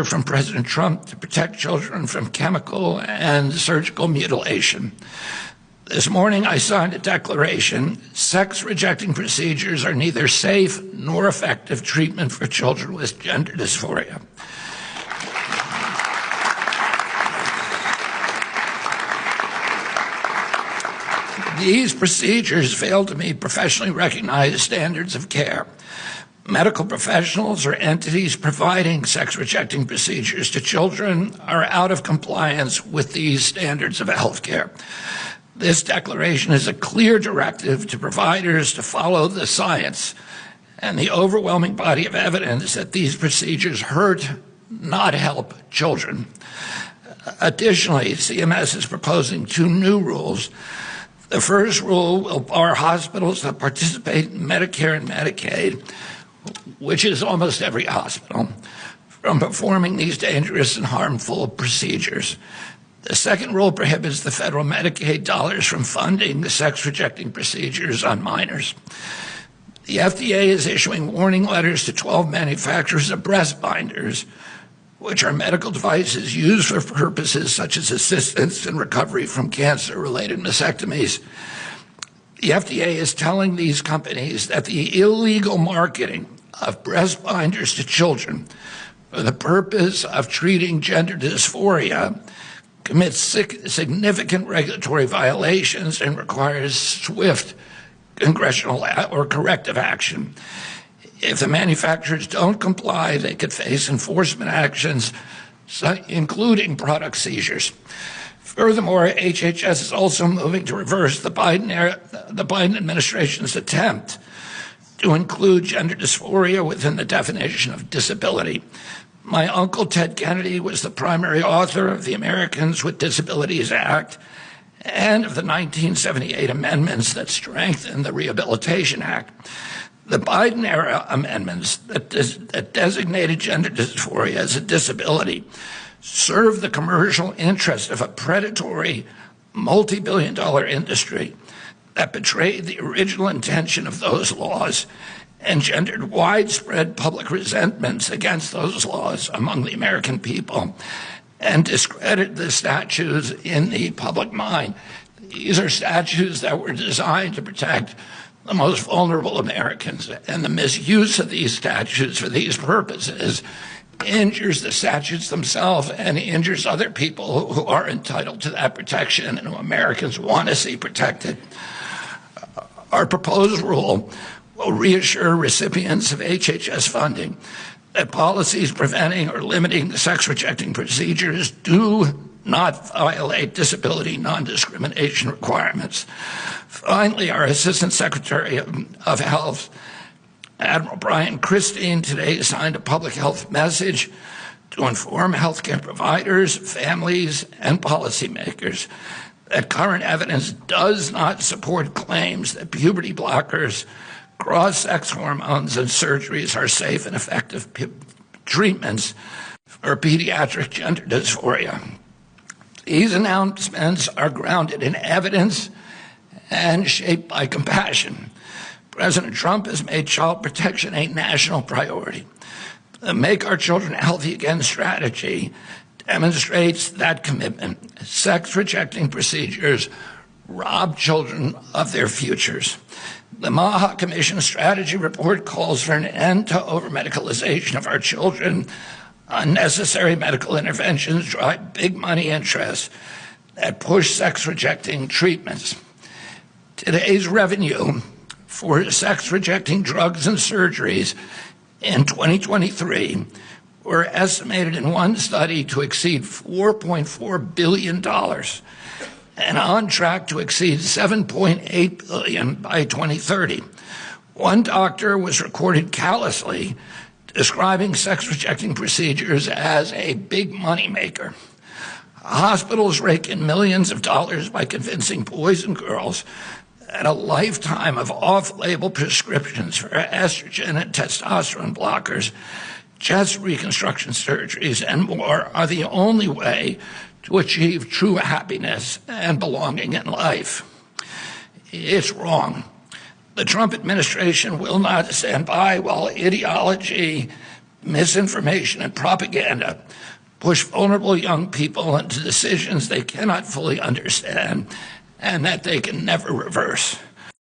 from President Trump to protect children from chemical and surgical mutilation. This morning, I signed a declaration: sex-rejecting procedures are neither safe nor effective treatment for children with gender dysphoria. These procedures fail to meet professionally recognized standards of care. Medical professionals or entities providing sex-rejecting procedures to children are out of compliance with these standards of health care. This declaration is a clear directive to providers to follow the science and the overwhelming body of evidence that these procedures hurt, not help, children. Additionally, CMS is proposing 2 new rules. The first rule will bar hospitals that participate in Medicare and Medicaid, which is almost every hospital, from performing these dangerous and harmful procedures. The second rule prohibits the federal Medicaid dollars from funding the sex-rejecting procedures on minors. The FDA is issuing warning letters to 12 manufacturers of breast binders, which are medical devices used for purposes such as assistance in recovery from cancer-related mastectomies. The FDA is telling these companies that the illegal marketing of breast binders to children for the purpose of treating gender dysphoria commits significant regulatory violations and requires swift congressional or corrective action. If the manufacturers don't comply, they could face enforcement actions, including product seizures. Furthermore, HHS is also moving to reverse the Biden administration's attempt to include gender dysphoria within the definition of disability. My uncle, Ted Kennedy, was the primary author of the Americans with Disabilities Act and of the 1978 amendments that strengthened the Rehabilitation Act. The Biden-era amendments that designated gender dysphoria as a disability served the commercial interest of a predatory, multi-billion-dollar industry that betrayed the original intention of those laws and engendered widespread public resentments against those laws among the American people and discredited the statutes in the public mind. These are statutes that were designed to protect the most vulnerable Americans, and the misuse of these statutes for these purposes injures the statutes themselves and injures other people who are entitled to that protection and who Americans want to see protected. Our proposed rule will reassure recipients of HHS funding that policies preventing or limiting the sex-rejecting procedures do not violate disability non-discrimination requirements. Finally, our Assistant Secretary of Health, Admiral Brian Christine, today signed a public health message to inform healthcare providers, families, and policymakers that current evidence does not support claims that puberty blockers, cross-sex hormones, and surgeries are safe and effective treatments for pediatric gender dysphoria. These announcements are grounded in evidence and shaped by compassion. President Trump has made child protection a national priority. The Make Our Children Healthy Again strategy demonstrates that commitment. Sex-rejecting procedures rob children of their futures. The Maha Commission strategy report calls for an end to over-medicalization of our children. Unnecessary medical interventions drive big money interests that push sex-rejecting treatments. Today's revenue for sex-rejecting drugs and surgeries in 2023 were estimated in one study to exceed $4.4 billion and on track to exceed $7.8 billion by 2030. One doctor was recorded callously describing sex-rejecting procedures as a big moneymaker. Hospitals rake in millions of dollars by convincing boys and girls that a lifetime of off-label prescriptions for estrogen and testosterone blockers, chest reconstruction surgeries, and more are the only way to achieve true happiness and belonging in life. It's wrong. The Trump administration will not stand by while ideology Misinformation and propaganda push vulnerable young people into decisions they cannot fully understand and that they can never reverse.